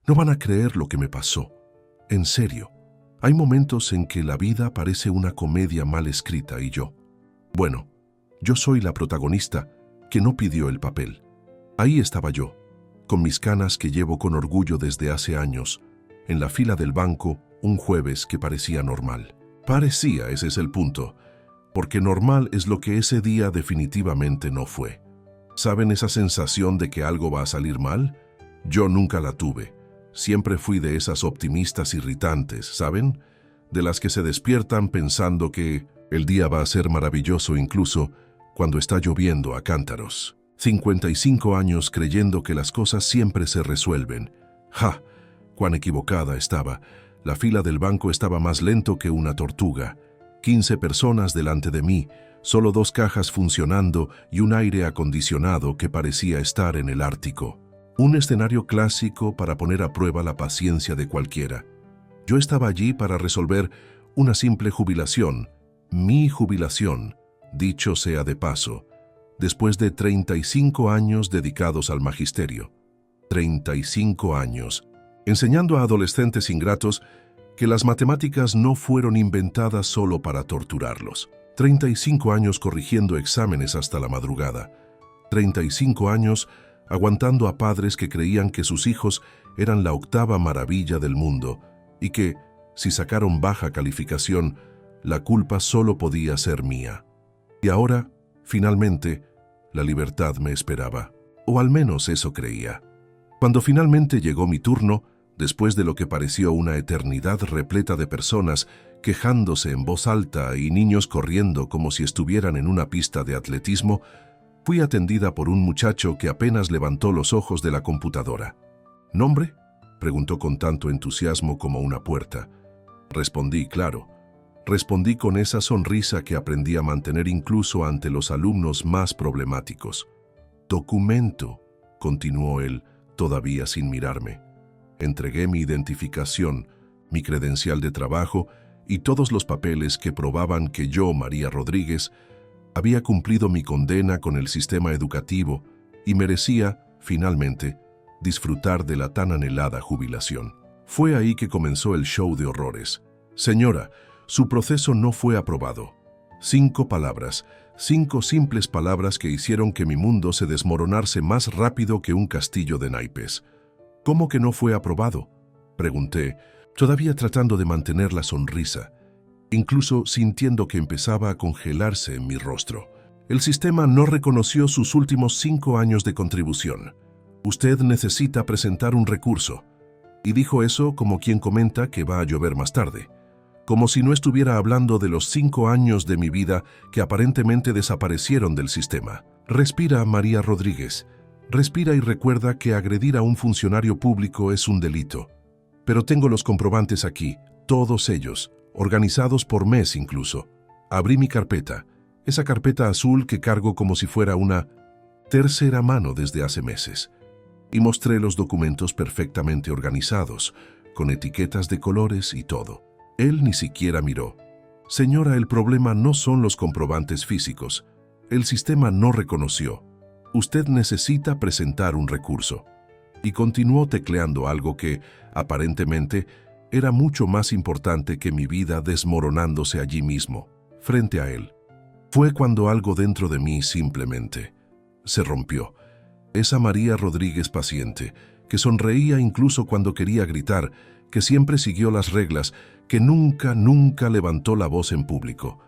No van a creer lo que me pasó. En serio, hay momentos en que la vida parece una comedia mal escrita y bueno, yo soy la protagonista que no pidió el papel. Ahí estaba yo, con mis canas que llevo con orgullo desde hace años, en la fila del banco un jueves que parecía normal. Parecía, ese es el punto, porque normal es lo que ese día definitivamente no fue. ¿Saben esa sensación de que algo va a salir mal? Yo nunca la tuve. Siempre fui de esas optimistas irritantes, ¿saben? De las que se despiertan pensando que el día va a ser maravilloso incluso cuando está lloviendo a cántaros. 55 años creyendo que las cosas siempre se resuelven. ¡Ja! Cuán equivocada estaba. La fila del banco estaba más lento que una tortuga. 15 personas delante de mí, solo 2 cajas funcionando y un aire acondicionado que parecía estar en el Ártico. Un escenario clásico para poner a prueba la paciencia de cualquiera. Yo estaba allí para resolver una simple jubilación, mi jubilación, dicho sea de paso, después de 35 años dedicados al magisterio. 35 años, enseñando a adolescentes ingratos que las matemáticas no fueron inventadas solo para torturarlos. 35 años corrigiendo exámenes hasta la madrugada. 35 años aguantando a padres que creían que sus hijos eran la 8ª maravilla del mundo y que, si sacaron baja calificación, la culpa solo podía ser mía. Y ahora, finalmente, la libertad me esperaba, o al menos eso creía. Cuando finalmente llegó mi turno, después de lo que pareció una eternidad repleta de personas quejándose en voz alta y niños corriendo como si estuvieran en una pista de atletismo, fui atendida por un muchacho que apenas levantó los ojos de la computadora. ¿Nombre?, preguntó con tanto entusiasmo como una puerta. Respondí, claro. Respondí con esa sonrisa que aprendí a mantener incluso ante los alumnos más problemáticos. «Documento», continuó él, todavía sin mirarme. Entregué mi identificación, mi credencial de trabajo y todos los papeles que probaban que yo, María Rodríguez, había cumplido mi condena con el sistema educativo y merecía, finalmente, disfrutar de la tan anhelada jubilación. Fue ahí que comenzó el show de horrores. «Señora, su proceso no fue aprobado». 5 palabras, 5 simples palabras que hicieron que mi mundo se desmoronase más rápido que un castillo de naipes. «¿Cómo que no fue aprobado?», pregunté, todavía tratando de mantener la sonrisa, incluso sintiendo que empezaba a congelarse en mi rostro. «El sistema no reconoció sus últimos 5 años de contribución. Usted necesita presentar un recurso». Y dijo eso como quien comenta que va a llover más tarde, como si no estuviera hablando de los 5 años de mi vida que aparentemente desaparecieron del sistema. «Respira, María Rodríguez. Respira y recuerda que agredir a un funcionario público es un delito. Pero tengo los comprobantes aquí, todos ellos, organizados por mes incluso». Abrí mi carpeta, esa carpeta azul que cargo como si fuera una tercera mano desde hace meses, y mostré los documentos perfectamente organizados, con etiquetas de colores y todo. Él ni siquiera miró. «Señora, el problema no son los comprobantes físicos. El sistema no reconoció. Usted necesita presentar un recurso». Y continuó tecleando algo que, aparentemente, era mucho más importante que mi vida desmoronándose allí mismo, frente a él. Fue cuando algo dentro de mí simplemente se rompió. Esa María Rodríguez paciente, que sonreía incluso cuando quería gritar, que siempre siguió las reglas, que nunca levantó la voz en público.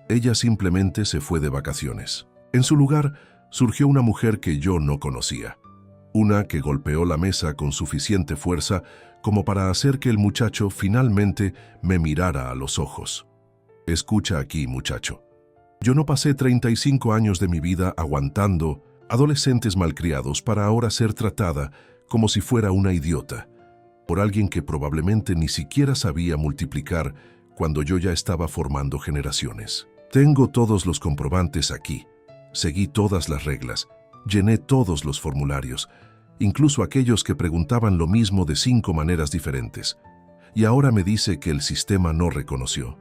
Ella simplemente se fue de vacaciones. En su lugar surgió una mujer que yo no conocía. Una que golpeó la mesa con suficiente fuerza como para hacer que el muchacho finalmente me mirara a los ojos. «Escucha aquí, muchacho. Yo no pasé 35 años de mi vida aguantando adolescentes malcriados para ahora ser tratada como si fuera una idiota, por alguien que probablemente ni siquiera sabía multiplicar cuando yo ya estaba formando generaciones. Tengo todos los comprobantes aquí. Seguí todas las reglas, llené todos los formularios, incluso aquellos que preguntaban lo mismo de 5 maneras diferentes. Y ahora me dice que el sistema no reconoció».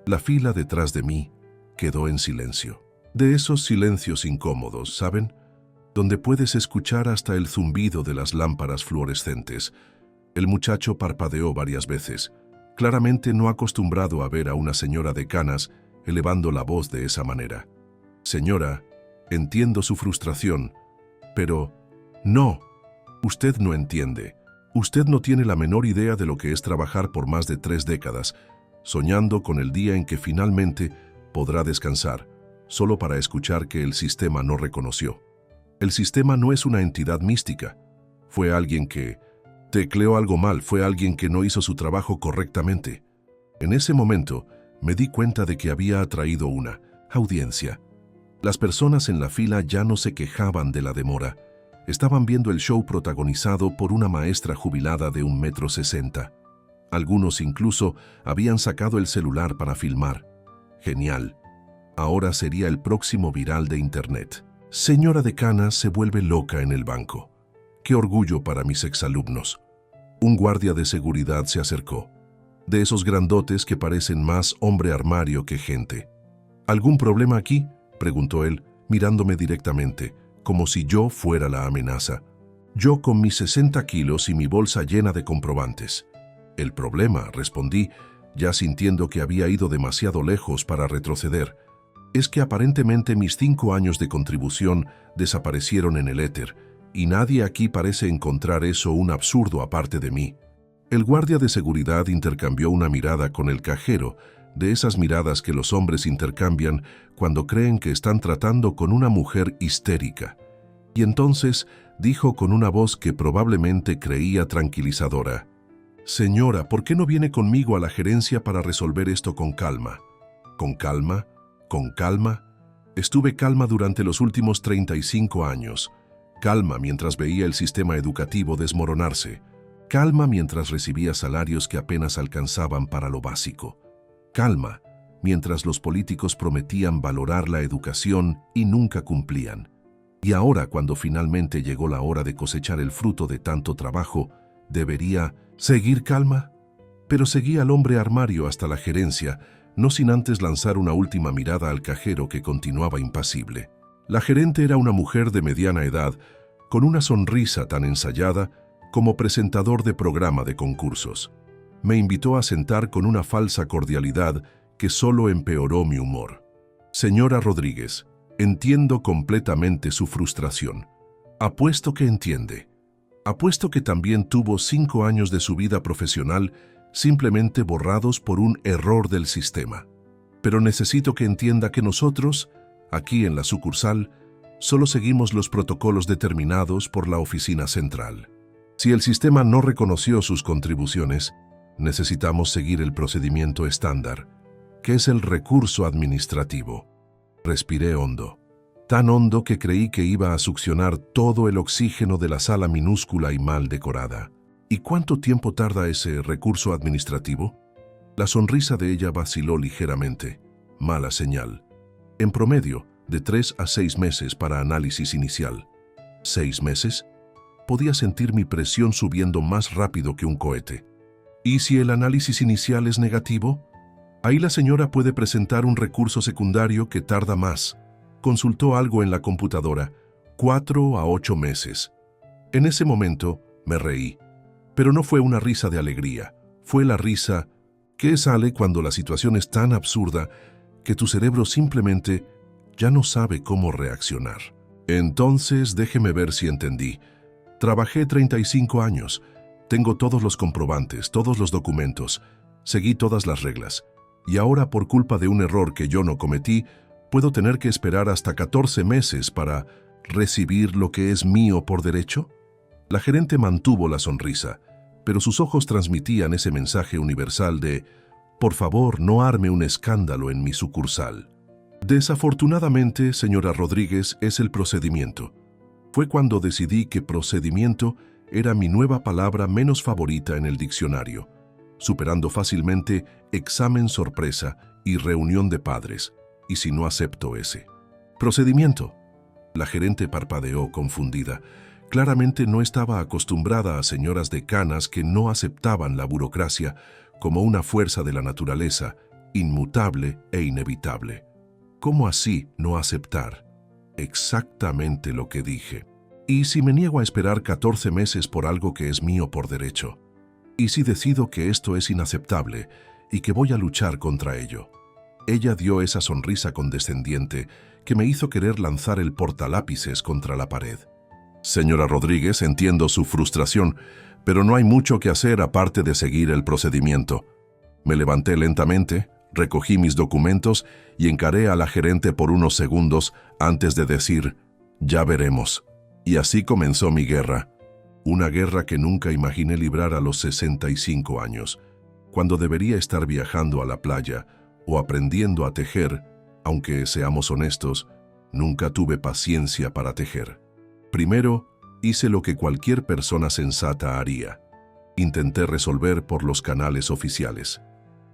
La fila detrás de mí quedó en silencio. De esos silencios incómodos, ¿saben?, donde puedes escuchar hasta el zumbido de las lámparas fluorescentes, El muchacho parpadeó varias veces, claramente no acostumbrado a ver a una señora de canas elevando la voz de esa manera. Señora, entiendo su frustración, pero no, usted no entiende. Usted no tiene la menor idea de lo que es trabajar por más de 3 décadas, soñando con el día en que finalmente podrá descansar, solo para escuchar que el sistema no reconoció. El sistema no es una entidad mística. Fue alguien que tecleó algo mal, fue alguien que no hizo su trabajo correctamente. En ese momento, me di cuenta de que había atraído una audiencia. Las personas en la fila ya no se quejaban de la demora. Estaban viendo el show protagonizado por una maestra jubilada de 1,60 m. Algunos incluso habían sacado el celular para filmar. Genial. Ahora sería el próximo viral de Internet. Señora de canas se vuelve loca en el banco. Qué orgullo para mis exalumnos. Un guardia de seguridad se acercó. De esos grandotes que parecen más hombre armario que gente. ¿Algún problema aquí?, preguntó él, mirándome directamente, como si yo fuera la amenaza. Yo con mis 60 kilos y mi bolsa llena de comprobantes. El problema, respondí, ya sintiendo que había ido demasiado lejos para retroceder, es que aparentemente mis 5 años de contribución desaparecieron en el éter, y nadie aquí parece encontrar eso un absurdo aparte de mí. El guardia de seguridad intercambió una mirada con el cajero, de esas miradas que los hombres intercambian cuando creen que están tratando con una mujer histérica. Y entonces dijo con una voz que probablemente creía tranquilizadora: «Señora, ¿por qué no viene conmigo a la gerencia para resolver esto con calma?» ¿Con calma? ¿Con calma? Estuve calma durante los últimos 35 años. Calma mientras veía el sistema educativo desmoronarse. Calma mientras recibía salarios que apenas alcanzaban para lo básico. Calma mientras los políticos prometían valorar la educación y nunca cumplían. Y ahora, cuando finalmente llegó la hora de cosechar el fruto de tanto trabajo, ¿debería seguir calma? Pero seguí al hombre armario hasta la gerencia, no sin antes lanzar una última mirada al cajero que continuaba impasible. La gerente era una mujer de mediana edad, con una sonrisa tan ensayada como presentador de programa de concursos. Me invitó a sentar con una falsa cordialidad que solo empeoró mi humor. Señora Rodríguez, entiendo completamente su frustración. Apuesto que entiende. Apuesto que también tuvo 5 años de su vida profesional simplemente borrados por un error del sistema. Pero necesito que entienda que nosotros, aquí en la sucursal, solo seguimos los protocolos determinados por la oficina central. Si el sistema no reconoció sus contribuciones, necesitamos seguir el procedimiento estándar, que es el recurso administrativo. Respiré hondo, tan hondo que creí que iba a succionar todo el oxígeno de la sala minúscula y mal decorada. ¿Y cuánto tiempo tarda ese recurso administrativo? La sonrisa de ella vaciló ligeramente. Mala señal. En promedio, de 3 a 6 meses para análisis inicial. ¿6 meses? Podía sentir mi presión subiendo más rápido que un cohete. ¿Y si el análisis inicial es negativo? Ahí la señora puede presentar un recurso secundario que tarda más. Consultó algo en la computadora. 4 a 8 meses. En ese momento, me reí. Pero no fue una risa de alegría. Fue la risa que sale cuando la situación es tan absurda que tu cerebro simplemente ya no sabe cómo reaccionar. Entonces, déjeme ver si entendí. Trabajé 35 años. Tengo todos los comprobantes, todos los documentos. Seguí todas las reglas. Y ahora, por culpa de un error que yo no cometí, puedo tener que esperar hasta 14 meses para recibir lo que es mío por derecho. La gerente mantuvo la sonrisa, pero sus ojos transmitían ese mensaje universal de «Por favor, no arme un escándalo en mi sucursal». Desafortunadamente, señora Rodríguez, es el procedimiento. Fue cuando decidí que procedimiento era mi nueva palabra menos favorita en el diccionario, superando fácilmente examen sorpresa y reunión de padres, y si no acepto ese procedimiento. La gerente parpadeó confundida. Claramente no estaba acostumbrada a señoras de canas que no aceptaban la burocracia como una fuerza de la naturaleza, inmutable e inevitable. ¿Cómo así no aceptar? Exactamente lo que dije. ¿Y si me niego a esperar 14 meses por algo que es mío por derecho? ¿Y si decido que esto es inaceptable y que voy a luchar contra ello? Ella dio esa sonrisa condescendiente que me hizo querer lanzar el portalápices contra la pared. Señora Rodríguez, entiendo su frustración, pero no hay mucho que hacer aparte de seguir el procedimiento. Me levanté lentamente, recogí mis documentos y encaré a la gerente por unos segundos antes de decir, ya veremos. Y así comenzó mi guerra. Una guerra que nunca imaginé librar a los 65 años, cuando debería estar viajando a la playa o aprendiendo a tejer, aunque seamos honestos, nunca tuve paciencia para tejer. Primero, hice lo que cualquier persona sensata haría. Intenté resolver por los canales oficiales.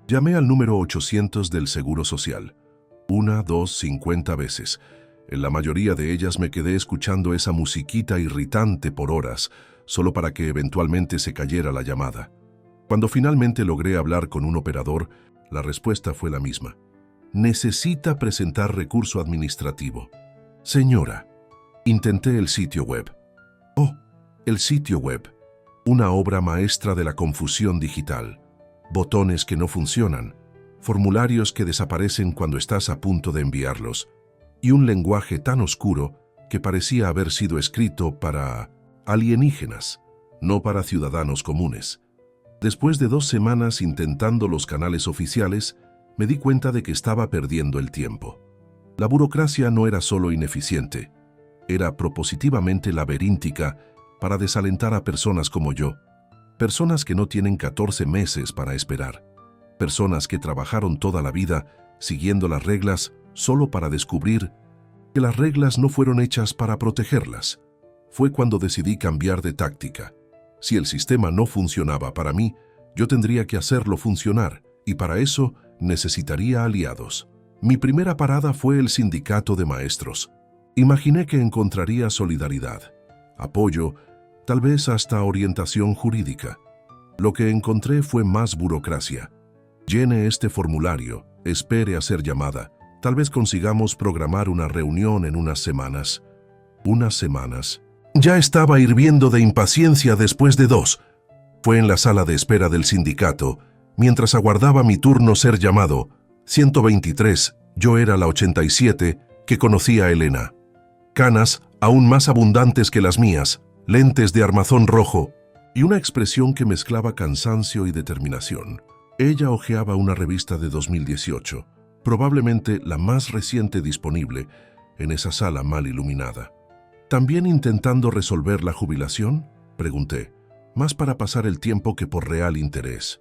Llamé al número 800 del Seguro Social. 1, 2, 50 veces. En la mayoría de ellas me quedé escuchando esa musiquita irritante por horas, solo para que eventualmente se cayera la llamada. Cuando finalmente logré hablar con un operador, la respuesta fue la misma. Necesita presentar recurso administrativo. Señora, intenté el sitio web. Oh, el sitio web. Una obra maestra de la confusión digital. Botones que no funcionan, formularios que desaparecen cuando estás a punto de enviarlos, y un lenguaje tan oscuro que parecía haber sido escrito para alienígenas, no para ciudadanos comunes. Después de 2 semanas intentando los canales oficiales, me di cuenta de que estaba perdiendo el tiempo. La burocracia no era solo ineficiente, era propositivamente laberíntica para desalentar a personas como yo. Personas que no tienen 14 meses para esperar. Personas que trabajaron toda la vida siguiendo las reglas solo para descubrir que las reglas no fueron hechas para protegerlas. Fue cuando decidí cambiar de táctica. Si el sistema no funcionaba para mí, yo tendría que hacerlo funcionar, y para eso necesitaría aliados. Mi primera parada fue el sindicato de maestros. Imaginé que encontraría solidaridad, apoyo, tal vez hasta orientación jurídica. Lo que encontré fue más burocracia. Llene este formulario, espere a ser llamada. Tal vez consigamos programar una reunión en unas semanas. Unas semanas. Ya estaba hirviendo de impaciencia después de 2. Fue en la sala de espera del sindicato, mientras aguardaba mi turno ser llamado. 123, yo era la 87, que conocía a Elena. Canas, aún más abundantes que las mías, lentes de armazón rojo y una expresión que mezclaba cansancio y determinación. Ella hojeaba una revista de 2018, probablemente la más reciente disponible en esa sala mal iluminada. ¿También intentando resolver la jubilación?, pregunté, más para pasar el tiempo que por real interés.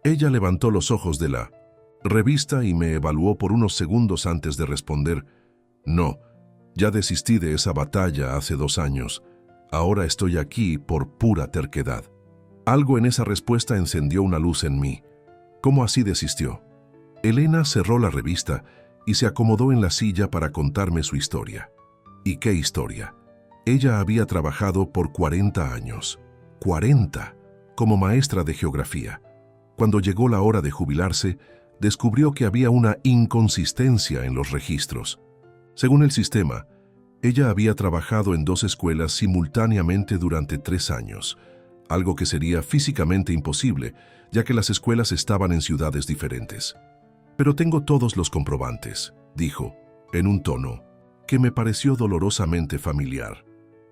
Ella levantó los ojos de la revista y me evaluó por unos segundos antes de responder, no, ya desistí de esa batalla hace 2 años. Ahora estoy aquí por pura terquedad. Algo en esa respuesta encendió una luz en mí. ¿Cómo así desistió? Elena cerró la revista y se acomodó en la silla para contarme su historia. ¿Y qué historia? Ella había trabajado por 40 años. 40, como maestra de geografía. Cuando llegó la hora de jubilarse, descubrió que había una inconsistencia en los registros. Según el sistema, ella había trabajado en 2 escuelas simultáneamente durante 3 años, algo que sería físicamente imposible, ya que las escuelas estaban en ciudades diferentes. Pero tengo todos los comprobantes, dijo, en un tono que me pareció dolorosamente familiar.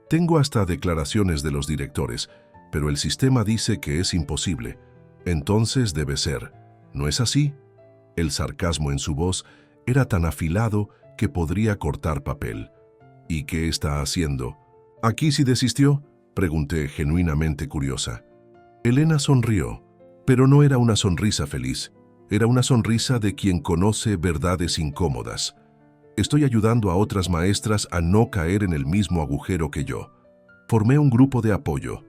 Tengo hasta declaraciones de los directores, pero el sistema dice que es imposible. Entonces debe ser. ¿No es así? El sarcasmo en su voz era tan afilado que podría cortar papel. ¿Y qué está haciendo? ¿Aquí sí desistió?, pregunté genuinamente curiosa. Elena sonrió, pero no era una sonrisa feliz. Era una sonrisa de quien conoce verdades incómodas. Estoy ayudando a otras maestras a no caer en el mismo agujero que yo. Formé un grupo de apoyo.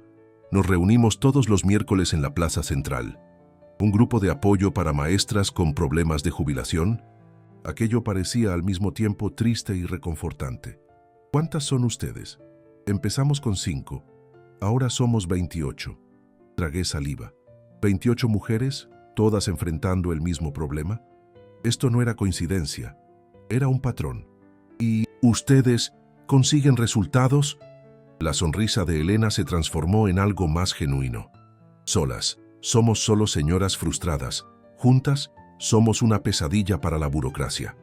Nos reunimos todos los miércoles en la Plaza Central. Un grupo de apoyo para maestras con problemas de jubilación. Aquello parecía al mismo tiempo triste y reconfortante. ¿Cuántas son ustedes? Empezamos con 5. Ahora somos 28. Tragué saliva. 28 mujeres, todas enfrentando el mismo problema. Esto no era coincidencia. Era un patrón. ¿Y ustedes consiguen resultados? La sonrisa de Elena se transformó en algo más genuino. Solas. somos solo señoras frustradas. Juntas, somos una pesadilla para la burocracia.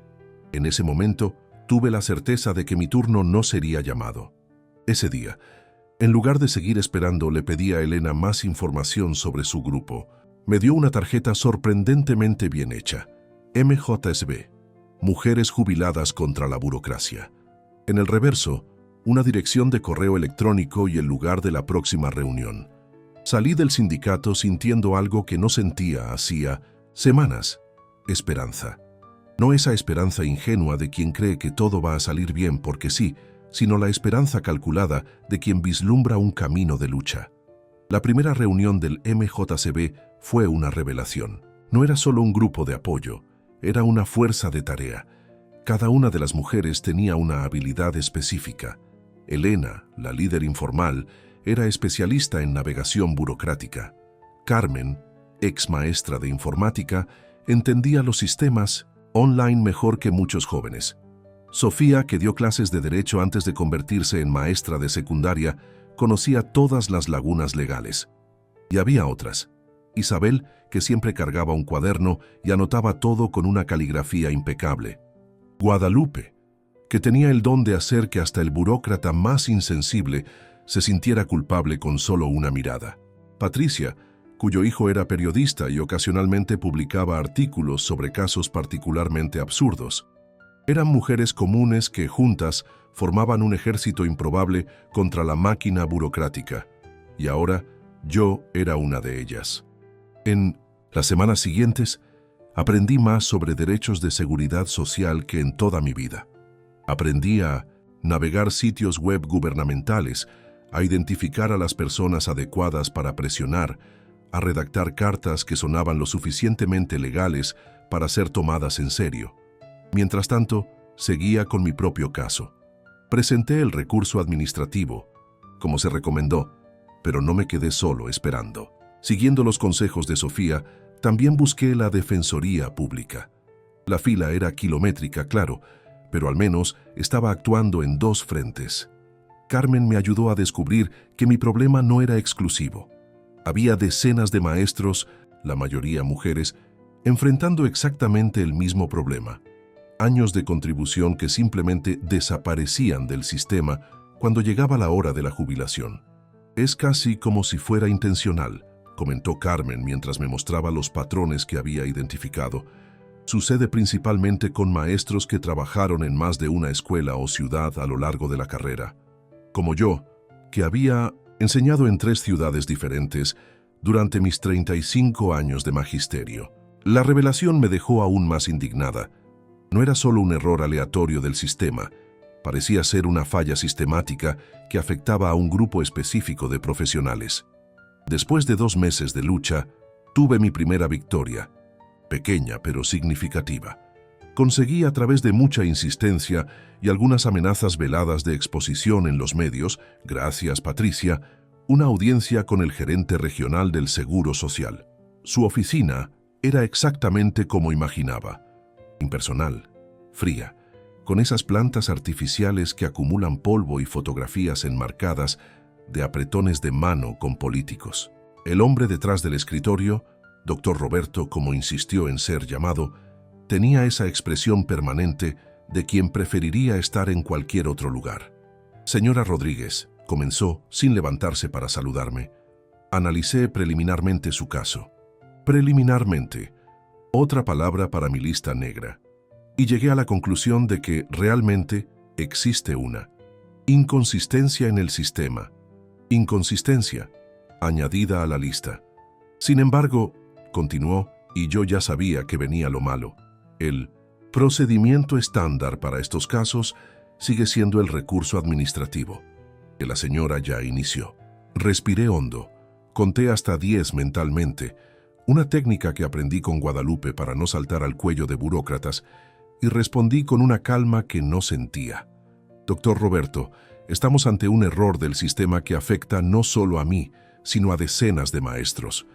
En ese momento, tuve la certeza de que mi turno no sería llamado. Ese día, en lugar de seguir esperando, le pedí a Elena más información sobre su grupo. Me dio una tarjeta sorprendentemente bien hecha. MJSB, Mujeres Jubiladas contra la Burocracia. En el reverso, una dirección de correo electrónico y el lugar de la próxima reunión. Salí del sindicato sintiendo algo que no sentía hacía semanas: esperanza. No esa esperanza ingenua de quien cree que todo va a salir bien porque sí, sino la esperanza calculada de quien vislumbra un camino de lucha. La primera reunión del MJCB fue una revelación. No era solo un grupo de apoyo, era una fuerza de tarea. Cada una de las mujeres tenía una habilidad específica. Elena, la líder informal, era especialista en navegación burocrática. Carmen, ex maestra de informática, entendía los sistemas online mejor que muchos jóvenes. Sofía, que dio clases de derecho antes de convertirse en maestra de secundaria, conocía todas las lagunas legales. Y había otras. Isabel, que siempre cargaba un cuaderno y anotaba todo con una caligrafía impecable. Guadalupe, que tenía el don de hacer que hasta el burócrata más insensible se sintiera culpable con solo una mirada. Patricia, cuyo hijo era periodista y ocasionalmente publicaba artículos sobre casos particularmente absurdos. Eran mujeres comunes que, juntas, formaban un ejército improbable contra la máquina burocrática. Y ahora, yo era una de ellas. En las semanas siguientes, aprendí más sobre derechos de seguridad social que en toda mi vida. Aprendí a navegar sitios web gubernamentales, a identificar a las personas adecuadas para presionar, a redactar cartas que sonaban lo suficientemente legales para ser tomadas en serio. Mientras tanto, seguía con mi propio caso. Presenté el recurso administrativo, como se recomendó, pero no me quedé solo esperando. Siguiendo los consejos de Sofía, también busqué la Defensoría Pública. La fila era kilométrica, claro, pero al menos estaba actuando en dos frentes. Carmen me ayudó a descubrir que mi problema no era exclusivo. Había decenas de maestros, la mayoría mujeres, enfrentando exactamente el mismo problema. Años de contribución que simplemente desaparecían del sistema cuando llegaba la hora de la jubilación. Es casi como si fuera intencional, comentó Carmen mientras me mostraba los patrones que había identificado. Sucede principalmente con maestros que trabajaron en más de una escuela o ciudad a lo largo de la carrera. Como yo, que había enseñado en 3 ciudades diferentes durante mis 35 años de magisterio. La revelación me dejó aún más indignada. No era solo un error aleatorio del sistema, parecía ser una falla sistemática que afectaba a un grupo específico de profesionales. Después de 2 meses de lucha, tuve mi primera victoria, pequeña pero significativa. Conseguí a través de mucha insistencia y algunas amenazas veladas de exposición en los medios, gracias Patricia, una audiencia con el gerente regional del Seguro Social. Su oficina era exactamente como imaginaba. Impersonal, fría, con esas plantas artificiales que acumulan polvo y fotografías enmarcadas de apretones de mano con políticos. El hombre detrás del escritorio, Dr. Roberto, como insistió en ser llamado, tenía esa expresión permanente de quien preferiría estar en cualquier otro lugar. Señora Rodríguez, comenzó, sin levantarse para saludarme. Analicé preliminarmente su caso. Preliminarmente, otra palabra para mi lista negra. Y llegué a la conclusión de que realmente existe una inconsistencia en el sistema. Inconsistencia, añadida a la lista. Sin embargo, continuó, y yo ya sabía que venía lo malo. El procedimiento estándar para estos casos sigue siendo el recurso administrativo, que la señora ya inició. Respiré hondo, conté hasta 10 mentalmente, una técnica que aprendí con Guadalupe para no saltar al cuello de burócratas, y respondí con una calma que no sentía. Doctor Roberto, estamos ante un error del sistema que afecta no solo a mí, sino a decenas de maestros.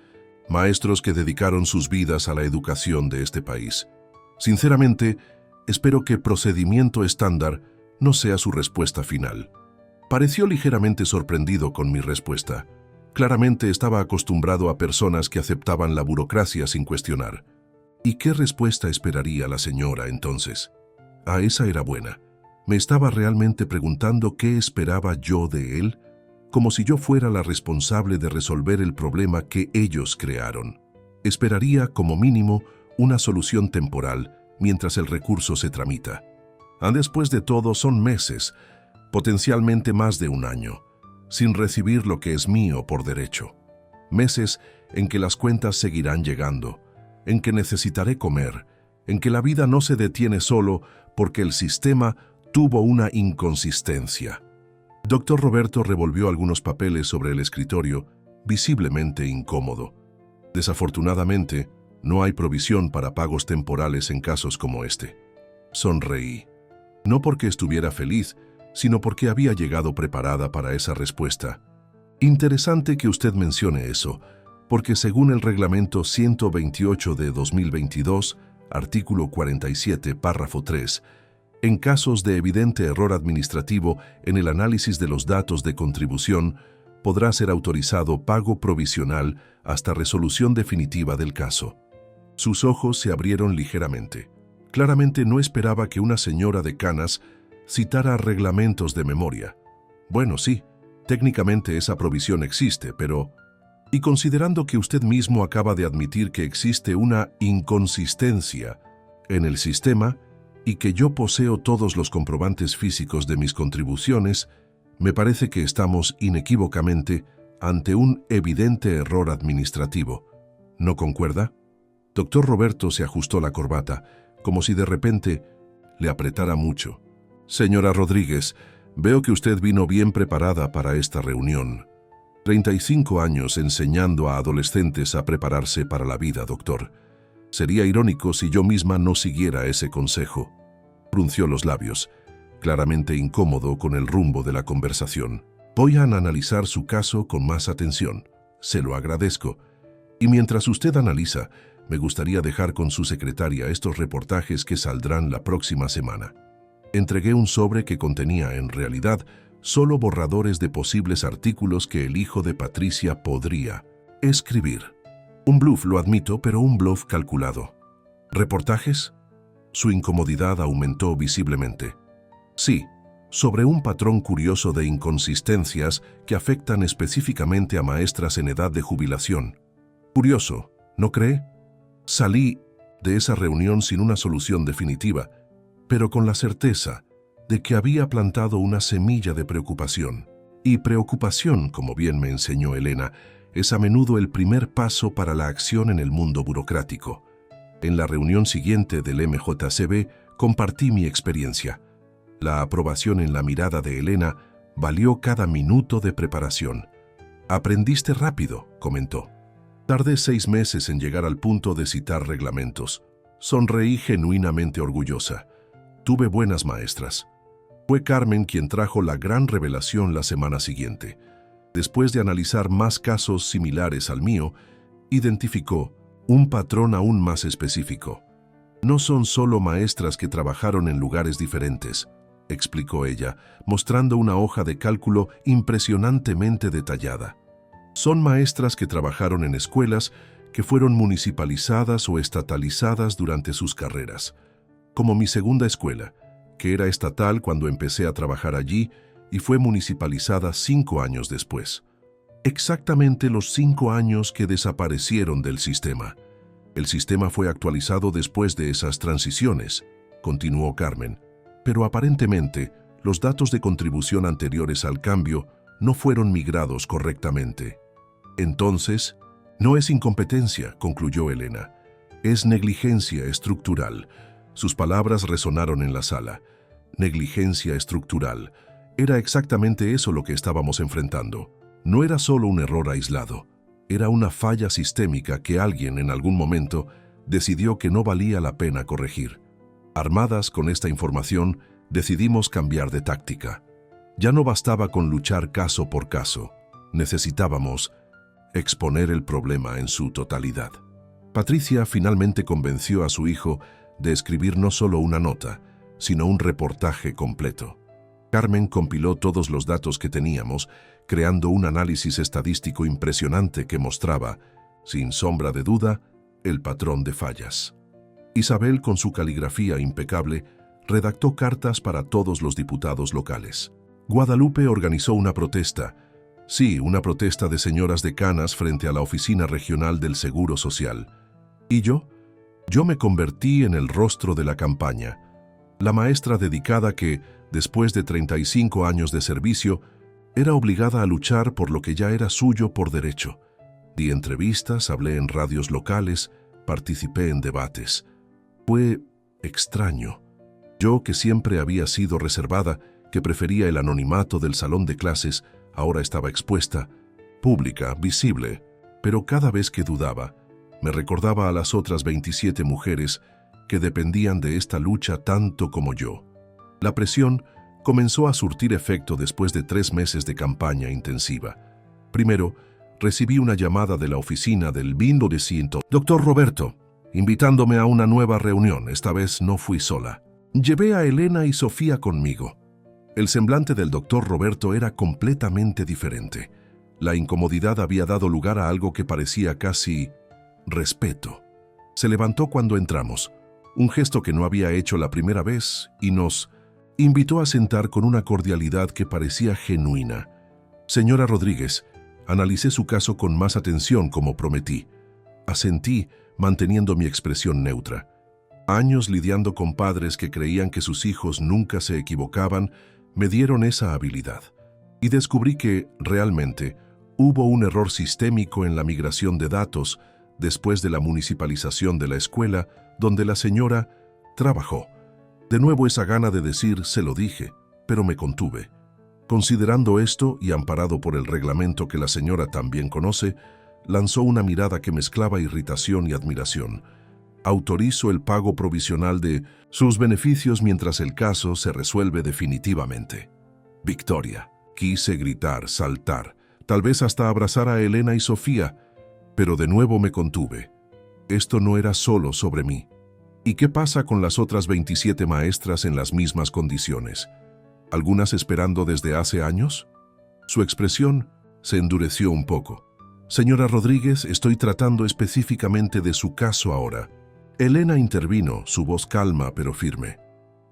Maestros que dedicaron sus vidas a la educación de este país. Sinceramente, espero que procedimiento estándar no sea su respuesta final. Pareció ligeramente sorprendido con mi respuesta. Claramente estaba acostumbrado a personas que aceptaban la burocracia sin cuestionar. ¿Y qué respuesta esperaría la señora entonces? Esa era buena. Me estaba realmente preguntando qué esperaba yo de él, como si yo fuera la responsable de resolver el problema que ellos crearon. Esperaría, como mínimo, una solución temporal mientras el recurso se tramita. Después de todo, son meses, potencialmente más de un año, sin recibir lo que es mío por derecho. Meses en que las cuentas seguirán llegando, en que necesitaré comer, en que la vida no se detiene solo porque el sistema tuvo una inconsistencia. Dr. Roberto revolvió algunos papeles sobre el escritorio, visiblemente incómodo. Desafortunadamente, no hay provisión para pagos temporales en casos como este. Sonreí. No porque estuviera feliz, sino porque había llegado preparada para esa respuesta. Interesante que usted mencione eso, porque según el reglamento 128 de 2022, artículo 47, párrafo 3, en casos de evidente error administrativo en el análisis de los datos de contribución, podrá ser autorizado pago provisional hasta resolución definitiva del caso. Sus ojos se abrieron ligeramente. Claramente no esperaba que una señora de canas citara reglamentos de memoria. Bueno, sí, técnicamente esa provisión existe, pero... Y considerando que usted mismo acaba de admitir que existe una inconsistencia en el sistema y que yo poseo todos los comprobantes físicos de mis contribuciones, me parece que estamos inequívocamente ante un evidente error administrativo. ¿No concuerda? Dr. Roberto se ajustó la corbata, como si de repente le apretara mucho. Señora Rodríguez, veo que usted vino bien preparada para esta reunión. 35 años enseñando a adolescentes a prepararse para la vida, doctor. Sería irónico si yo misma no siguiera ese consejo. Frunció los labios, claramente incómodo con el rumbo de la conversación. Voy a analizar su caso con más atención. Se lo agradezco. Y mientras usted analiza, me gustaría dejar con su secretaria estos reportajes que saldrán la próxima semana. Entregué un sobre que contenía, en realidad, solo borradores de posibles artículos que el hijo de Patricia podría escribir. Un bluff, lo admito, pero un bluff calculado. ¿Reportajes? Su incomodidad aumentó visiblemente. Sí, sobre un patrón curioso de inconsistencias que afectan específicamente a maestras en edad de jubilación. Curioso, ¿no cree? Salí de esa reunión sin una solución definitiva, pero con la certeza de que había plantado una semilla de preocupación. Y preocupación, como bien me enseñó Elena, es a menudo el primer paso para la acción en el mundo burocrático. En la reunión siguiente del MJCB compartí mi experiencia. La aprobación en la mirada de Elena valió cada minuto de preparación. «Aprendiste rápido», comentó. Tardé 6 meses en llegar al punto de citar reglamentos. Sonreí genuinamente orgullosa. Tuve buenas maestras. Fue Carmen quien trajo la gran revelación la semana siguiente. Después de analizar más casos similares al mío, identificó un patrón aún más específico. No son solo maestras que trabajaron en lugares diferentes, explicó ella, mostrando una hoja de cálculo impresionantemente detallada. Son maestras que trabajaron en escuelas que fueron municipalizadas o estatalizadas durante sus carreras, como mi segunda escuela, que era estatal cuando empecé a trabajar allí y fue municipalizada 5 años después. Exactamente los 5 años que desaparecieron del sistema. El sistema fue actualizado después de esas transiciones, continuó Carmen, pero aparentemente los datos de contribución anteriores al cambio no fueron migrados correctamente. Entonces, no es incompetencia, concluyó Elena, es negligencia estructural. Sus palabras resonaron en la sala. Negligencia estructural. Era exactamente eso lo que estábamos enfrentando. No era solo un error aislado. Era una falla sistémica que alguien en algún momento decidió que no valía la pena corregir. Armadas con esta información, decidimos cambiar de táctica. Ya no bastaba con luchar caso por caso. Necesitábamos exponer el problema en su totalidad. Patricia finalmente convenció a su hijo de escribir no solo una nota, sino un reportaje completo. Carmen compiló todos los datos que teníamos, creando un análisis estadístico impresionante que mostraba, sin sombra de duda, el patrón de fallas. Isabel, con su caligrafía impecable, redactó cartas para todos los diputados locales. Guadalupe organizó una protesta, sí, una protesta de señoras decanas frente a la Oficina Regional del Seguro Social. ¿Y yo? Yo me convertí en el rostro de la campaña, la maestra dedicada que, después de 35 años de servicio, era obligada a luchar por lo que ya era suyo por derecho. Di entrevistas, hablé en radios locales, participé en debates. Fue extraño. Yo, que siempre había sido reservada, que prefería el anonimato del salón de clases, ahora estaba expuesta, pública, visible, pero cada vez que dudaba, me recordaba a las otras 27 mujeres que dependían de esta lucha tanto como yo. La presión comenzó a surtir efecto después de 3 meses de campaña intensiva. Primero, recibí una llamada de la oficina del Bindo de Ciento, Doctor Roberto, invitándome a una nueva reunión. Esta vez no fui sola. Llevé a Elena y Sofía conmigo. El semblante del doctor Roberto era completamente diferente. La incomodidad había dado lugar a algo que parecía casi respeto. Se levantó cuando entramos, un gesto que no había hecho la primera vez, y nos invitó a sentar con una cordialidad que parecía genuina. Señora Rodríguez, analicé su caso con más atención como prometí. Asentí, manteniendo mi expresión neutra. Años lidiando con padres que creían que sus hijos nunca se equivocaban, me dieron esa habilidad. Y descubrí que, realmente, hubo un error sistémico en la migración de datos después de la municipalización de la escuela donde la señora trabajó. De nuevo esa gana de decir, se lo dije, pero me contuve. Considerando esto y amparado por el reglamento que la señora también conoce, lanzó una mirada que mezclaba irritación y admiración. Autorizo el pago provisional de sus beneficios mientras el caso se resuelve definitivamente. Victoria. Quise gritar, saltar, tal vez hasta abrazar a Elena y Sofía, pero de nuevo me contuve. Esto no era solo sobre mí. ¿Y qué pasa con las otras 27 maestras en las mismas condiciones? ¿Algunas esperando desde hace años? Su expresión se endureció un poco. Señora Rodríguez, estoy tratando específicamente de su caso ahora. Elena intervino, su voz calma pero firme.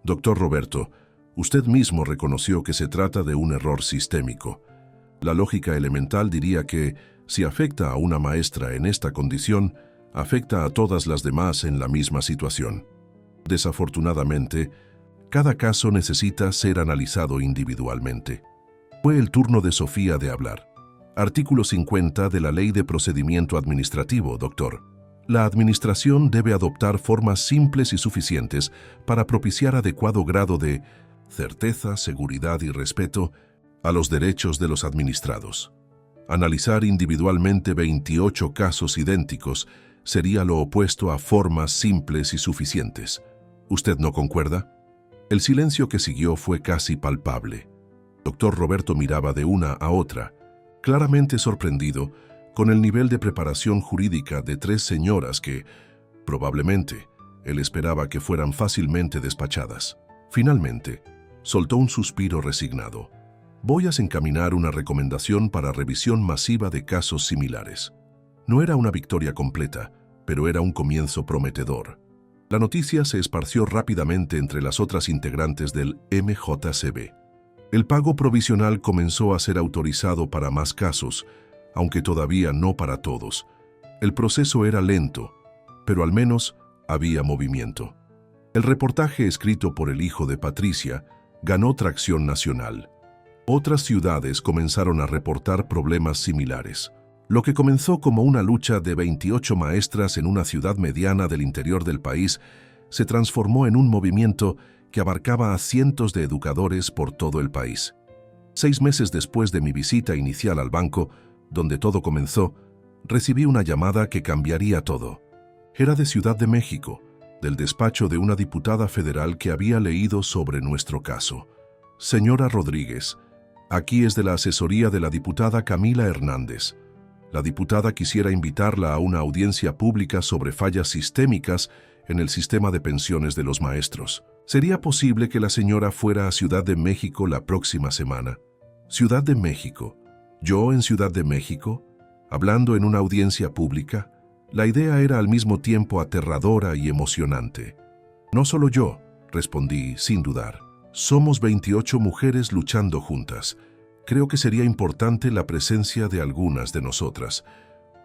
Doctor Roberto, usted mismo reconoció que se trata de un error sistémico. La lógica elemental diría que, si afecta a una maestra en esta condición, afecta a todas las demás en la misma situación. Desafortunadamente, cada caso necesita ser analizado individualmente. Fue el turno de Sofía de hablar. Artículo 50 de la Ley de Procedimiento Administrativo, doctor. La administración debe adoptar formas simples y suficientes para propiciar adecuado grado de certeza, seguridad y respeto a los derechos de los administrados. Analizar individualmente 28 casos idénticos sería lo opuesto a formas simples y suficientes. ¿Usted no concuerda? El silencio que siguió fue casi palpable. Doctor Roberto miraba de una a otra, claramente sorprendido con el nivel de preparación jurídica de 3 señoras que, probablemente, él esperaba que fueran fácilmente despachadas. Finalmente, soltó un suspiro resignado. Voy a encaminar una recomendación para revisión masiva de casos similares. No era una victoria completa, pero era un comienzo prometedor. La noticia se esparció rápidamente entre las otras integrantes del MJCB. El pago provisional comenzó a ser autorizado para más casos, aunque todavía no para todos. El proceso era lento, pero al menos había movimiento. El reportaje escrito por el hijo de Patricia ganó tracción nacional. Otras ciudades comenzaron a reportar problemas similares. Lo que comenzó como una lucha de 28 maestras en una ciudad mediana del interior del país se transformó en un movimiento que abarcaba a cientos de educadores por todo el país. 6 meses después de mi visita inicial al banco, donde todo comenzó, recibí una llamada que cambiaría todo. Era de Ciudad de México, del despacho de una diputada federal que había leído sobre nuestro caso. Señora Rodríguez, aquí es de la asesoría de la diputada Camila Hernández. La diputada quisiera invitarla a una audiencia pública sobre fallas sistémicas en el sistema de pensiones de los maestros. ¿Sería posible que la señora fuera a Ciudad de México la próxima semana? Ciudad de México. Yo en Ciudad de México, hablando en una audiencia pública, la idea era al mismo tiempo aterradora y emocionante. No solo yo, respondí sin dudar. Somos 28 mujeres luchando juntas. Creo que sería importante la presencia de algunas de nosotras.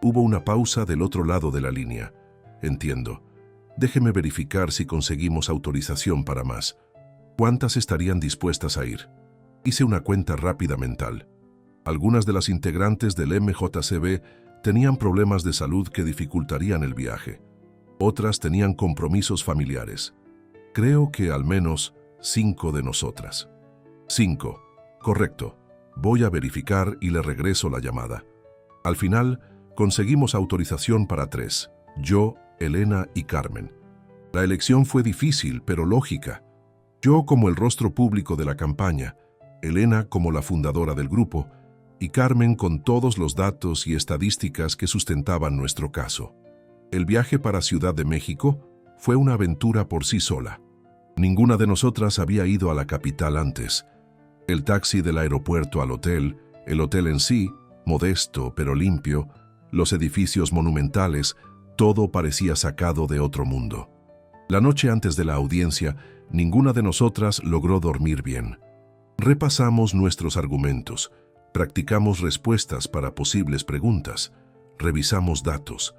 Hubo una pausa del otro lado de la línea. Entiendo. Déjeme verificar si conseguimos autorización para más. ¿Cuántas estarían dispuestas a ir? Hice una cuenta rápida mental. Algunas de las integrantes del MJCB tenían problemas de salud que dificultarían el viaje. Otras tenían compromisos familiares. Creo que al menos 5 de nosotras. 5. Correcto. Voy a verificar y le regreso la llamada. Al final, conseguimos autorización para 3. Yo, Elena y Carmen. La elección fue difícil, pero lógica. Yo como el rostro público de la campaña, Elena como la fundadora del grupo, y Carmen con todos los datos y estadísticas que sustentaban nuestro caso. El viaje para Ciudad de México fue una aventura por sí sola. Ninguna de nosotras había ido a la capital antes. El taxi del aeropuerto al hotel, el hotel en sí, modesto pero limpio, los edificios monumentales, todo parecía sacado de otro mundo. La noche antes de la audiencia, ninguna de nosotras logró dormir bien. Repasamos nuestros argumentos, practicamos respuestas para posibles preguntas, revisamos datos.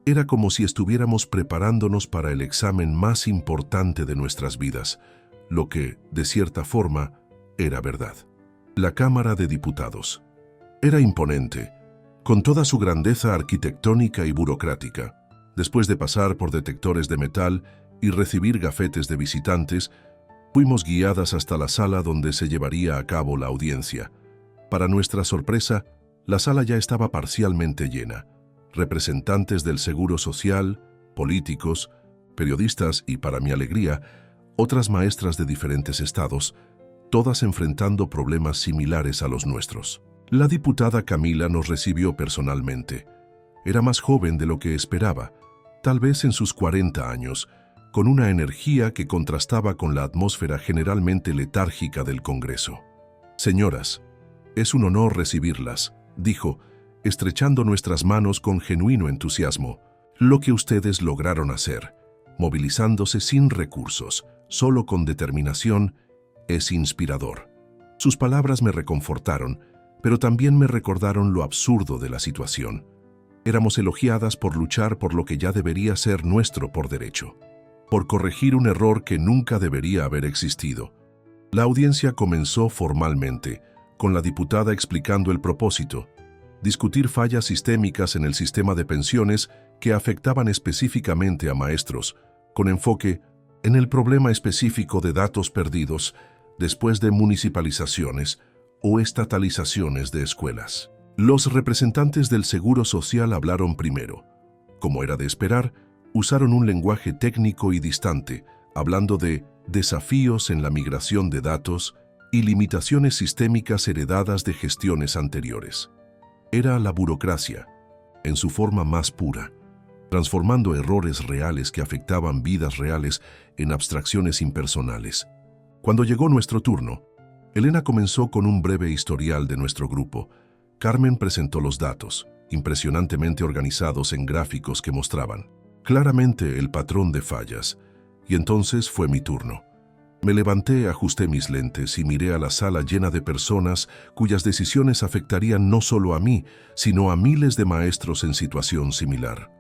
Era como si estuviéramos preparándonos para el examen más importante de nuestras vidas, lo que, de cierta forma, era verdad. La Cámara de Diputados. Era imponente, con toda su grandeza arquitectónica y burocrática. Después de pasar por detectores de metal y recibir gafetes de visitantes, fuimos guiadas hasta la sala donde se llevaría a cabo la audiencia. Para nuestra sorpresa, la sala ya estaba parcialmente llena. Representantes del Seguro Social, políticos, periodistas y, para mi alegría, otras maestras de diferentes estados, todas enfrentando problemas similares a los nuestros. La diputada Camila nos recibió personalmente. Era más joven de lo que esperaba, tal vez en sus 40 años, con una energía que contrastaba con la atmósfera generalmente letárgica del Congreso. Señoras, es un honor recibirlas, dijo, estrechando nuestras manos con genuino entusiasmo. Lo que ustedes lograron hacer, movilizándose sin recursos, solo con determinación, es inspirador. Sus palabras me reconfortaron, pero también me recordaron lo absurdo de la situación. Éramos elogiadas por luchar por lo que ya debería ser nuestro por derecho, por corregir un error que nunca debería haber existido. La audiencia comenzó formalmente, con la diputada explicando el propósito: discutir fallas sistémicas en el sistema de pensiones que afectaban específicamente a maestros, con enfoque en el problema específico de datos perdidos después de municipalizaciones o estatalizaciones de escuelas. Los representantes del Seguro Social hablaron primero. Como era de esperar, usaron un lenguaje técnico y distante, hablando de desafíos en la migración de datos y limitaciones sistémicas heredadas de gestiones anteriores. Era la burocracia, en su forma más pura, transformando errores reales que afectaban vidas reales en abstracciones impersonales. Cuando llegó nuestro turno, Elena comenzó con un breve historial de nuestro grupo. Carmen presentó los datos, impresionantemente organizados en gráficos que mostraban claramente el patrón de fallas, y entonces fue mi turno. Me levanté, ajusté mis lentes y miré a la sala llena de personas cuyas decisiones afectarían no solo a mí, sino a miles de maestros en situación similar.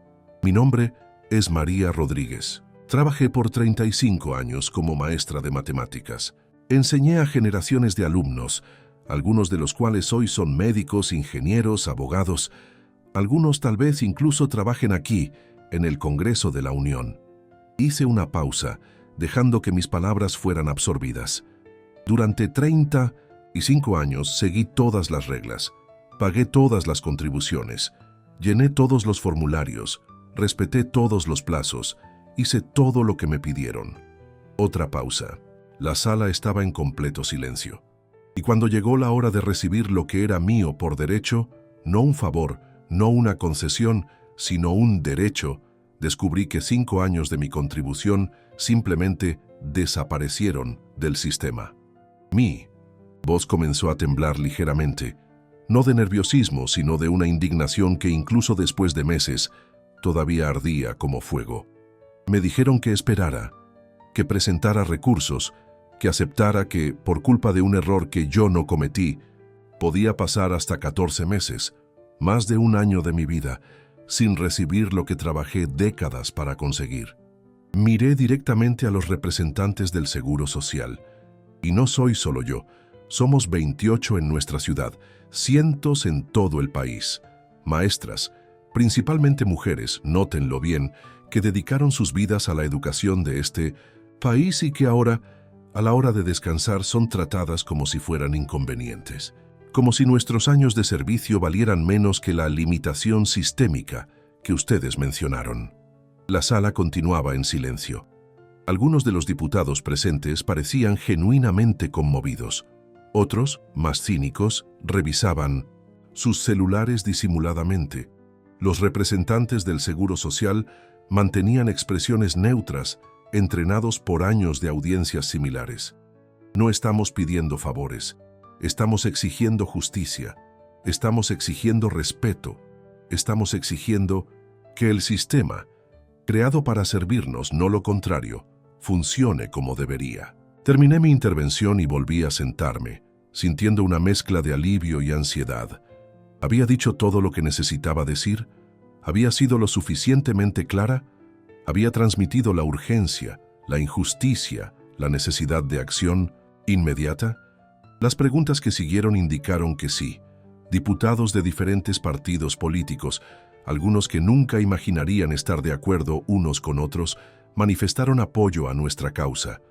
Mi nombre es María Rodríguez. Trabajé por 35 años como maestra de matemáticas. Enseñé a generaciones de alumnos, algunos de los cuales hoy son médicos, ingenieros, abogados. Algunos tal vez incluso trabajen aquí, en el Congreso de la Unión. Hice una pausa, dejando que mis palabras fueran absorbidas. Durante 35 años seguí todas las reglas, pagué todas las contribuciones, llené todos los formularios, respeté todos los plazos, hice todo lo que me pidieron. Otra pausa. La sala estaba en completo silencio. Y cuando llegó la hora de recibir lo que era mío por derecho, no un favor, no una concesión, sino un derecho, descubrí que 5 años de mi contribución simplemente desaparecieron del sistema. Mi voz comenzó a temblar ligeramente. no de nerviosismo, sino de una indignación que incluso después de meses todavía ardía como fuego. Me dijeron que esperara, que presentara recursos, que aceptara que, por culpa de un error que yo no cometí, podía pasar hasta 14 meses, más de un año de mi vida, sin recibir lo que trabajé décadas para conseguir. Miré directamente a los representantes del Seguro Social. Y no soy solo yo, somos 28 en nuestra ciudad, cientos en todo el país. Maestras, principalmente mujeres, nótenlo bien, que dedicaron sus vidas a la educación de este país y que ahora, a la hora de descansar, son tratadas como si fueran inconvenientes. Como si nuestros años de servicio valieran menos que la limitación sistémica que ustedes mencionaron. La sala continuaba en silencio. Algunos de los diputados presentes parecían genuinamente conmovidos. Otros, más cínicos, revisaban sus celulares disimuladamente. Los representantes del Seguro Social mantenían expresiones neutras, entrenados por años de audiencias similares. No estamos pidiendo favores, estamos exigiendo justicia, estamos exigiendo respeto, estamos exigiendo que el sistema, creado para servirnos, no lo contrario, funcione como debería. Terminé mi intervención y volví a sentarme, sintiendo una mezcla de alivio y ansiedad. ¿Había dicho todo lo que necesitaba decir? ¿Había sido lo suficientemente clara? ¿Había transmitido la urgencia, la injusticia, la necesidad de acción inmediata? Las preguntas que siguieron indicaron que sí. Diputados de diferentes partidos políticos, algunos que nunca imaginarían estar de acuerdo unos con otros, manifestaron apoyo a nuestra causa.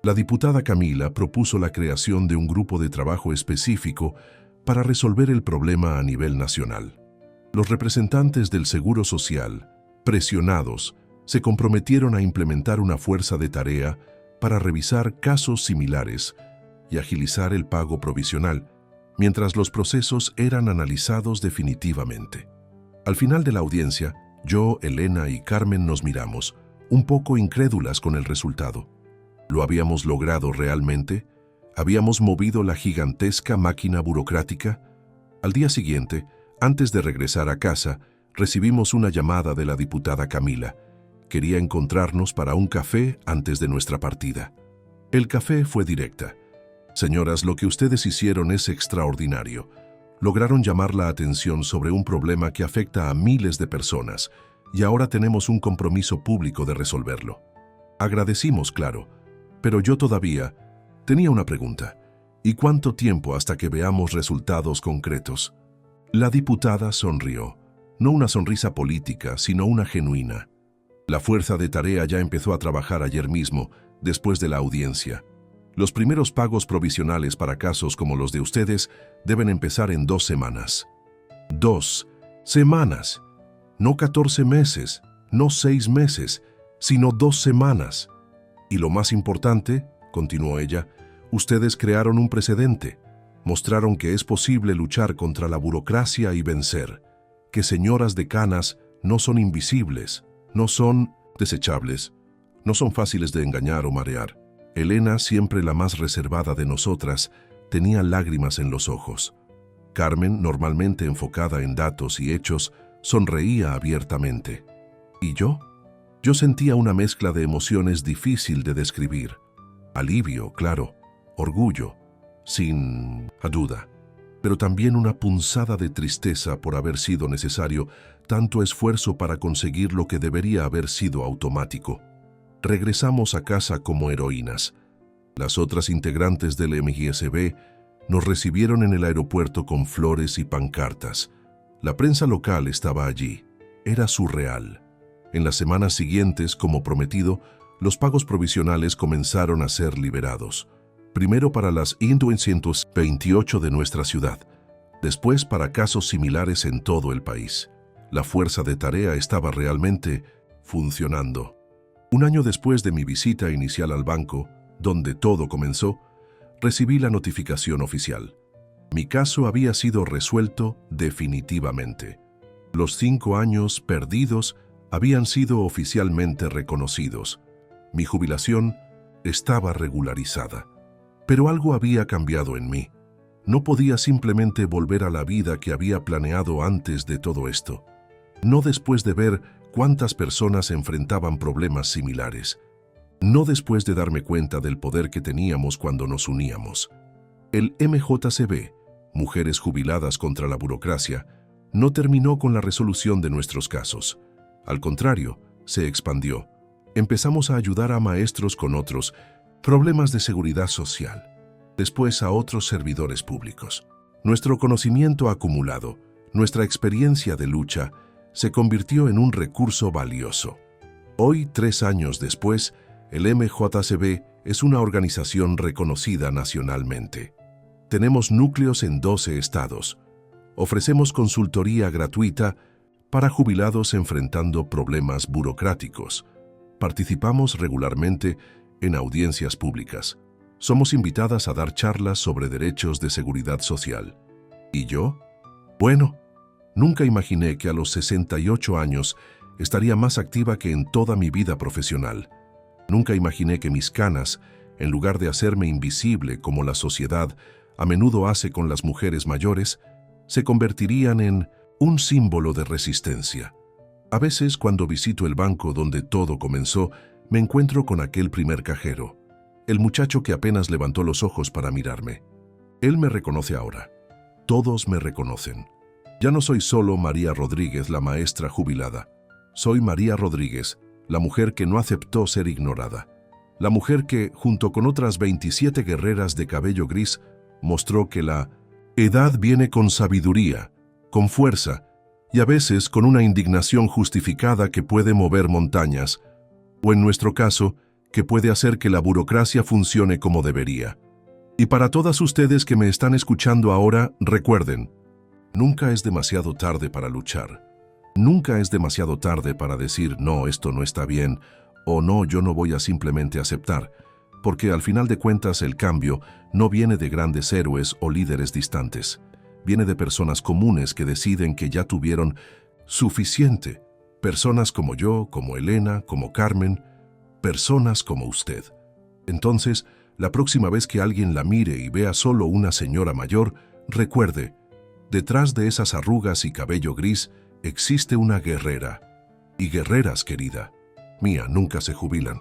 La diputada Camila propuso la creación de un grupo de trabajo específico para resolver el problema a nivel nacional. Los representantes del Seguro Social, presionados, se comprometieron a implementar una fuerza de tarea para revisar casos similares y agilizar el pago provisional, mientras los procesos eran analizados definitivamente. Al final de la audiencia, yo, Elena y Carmen nos miramos, un poco incrédulas con el resultado. ¿Lo habíamos logrado realmente? ¿Habíamos movido la gigantesca máquina burocrática? Al día siguiente, antes de regresar a casa, recibimos una llamada de la diputada Camila. Quería encontrarnos para un café antes de nuestra partida. El café fue directa. Señoras, lo que ustedes hicieron es extraordinario. Lograron llamar la atención sobre un problema que afecta a miles de personas y ahora tenemos un compromiso público de resolverlo. Agradecimos, claro, pero yo todavía tenía una pregunta. ¿Y cuánto tiempo hasta que veamos resultados concretos? La diputada sonrió, no una sonrisa política, sino una genuina. La fuerza de tarea ya empezó a trabajar ayer mismo, después de la audiencia. Los primeros pagos provisionales para casos como los de ustedes deben empezar en 2 semanas. 2 semanas. No 14 meses, no 6 meses, sino 2 semanas. Y lo más importante, continuó ella, ustedes crearon un precedente. Mostraron que es posible luchar contra la burocracia y vencer. Que señoras decanas no son invisibles, no son desechables, no son fáciles de engañar o marear. Elena, siempre la más reservada de nosotras, tenía lágrimas en los ojos. Carmen, normalmente enfocada en datos y hechos, sonreía abiertamente. ¿Y yo? Yo sentía una mezcla de emociones difícil de describir. Alivio, claro, orgullo, sin duda, pero también una punzada de tristeza por haber sido necesario tanto esfuerzo para conseguir lo que debería haber sido automático. Regresamos a casa como heroínas. Las otras integrantes del MGSB nos recibieron en el aeropuerto con flores y pancartas. La prensa local estaba allí. Era surreal. En las semanas siguientes, como prometido, los pagos provisionales comenzaron a ser liberados. Primero para las 228 de nuestra ciudad, después para casos similares en todo el país. La fuerza de tarea estaba realmente funcionando. Un año después de mi visita inicial al banco, donde todo comenzó, recibí la notificación oficial. Mi caso había sido resuelto definitivamente. Los 5 años perdidos habían sido oficialmente reconocidos. Mi jubilación estaba regularizada. Pero algo había cambiado en mí. No podía simplemente volver a la vida que había planeado antes de todo esto. No después de ver cuántas personas enfrentaban problemas similares. No después de darme cuenta del poder que teníamos cuando nos uníamos. El MJCB, Mujeres Jubiladas contra la Burocracia, no terminó con la resolución de nuestros casos. Al contrario, se expandió. Empezamos a ayudar a maestros con otros problemas de seguridad social, después a otros servidores públicos. Nuestro conocimiento acumulado, nuestra experiencia de lucha, se convirtió en un recurso valioso. Hoy, 3 años después, el MJCB es una organización reconocida nacionalmente. Tenemos núcleos en 12 estados. Ofrecemos consultoría gratuita para jubilados enfrentando problemas burocráticos. Participamos regularmente en audiencias públicas. Somos invitadas a dar charlas sobre derechos de seguridad social. ¿Y yo? Bueno, nunca imaginé que a los 68 años estaría más activa que en toda mi vida profesional. Nunca imaginé que mis canas, en lugar de hacerme invisible como la sociedad a menudo hace con las mujeres mayores, se convertirían en un símbolo de resistencia. A veces, cuando visito el banco donde todo comenzó, me encuentro con aquel primer cajero, el muchacho que apenas levantó los ojos para mirarme. Él me reconoce ahora. Todos me reconocen. Ya no soy solo María Rodríguez, la maestra jubilada. Soy María Rodríguez, la mujer que no aceptó ser ignorada. La mujer que, junto con otras 27 guerreras de cabello gris, mostró que la edad viene con sabiduría, con fuerza y a veces con una indignación justificada que puede mover montañas, o en nuestro caso, que puede hacer que la burocracia funcione como debería. Y para todas ustedes que me están escuchando ahora, recuerden, nunca es demasiado tarde para luchar. Nunca es demasiado tarde para decir, no, esto no está bien, o no, yo no voy a simplemente aceptar, porque al final de cuentas el cambio no viene de grandes héroes o líderes distantes. Viene de personas comunes que deciden que ya tuvieron suficiente. Personas como yo, como Elena, como Carmen, personas como usted. Entonces, la próxima vez que alguien la mire y vea solo una señora mayor, recuerde, detrás de esas arrugas y cabello gris existe una guerrera. Y guerreras, querida mía, nunca se jubilan.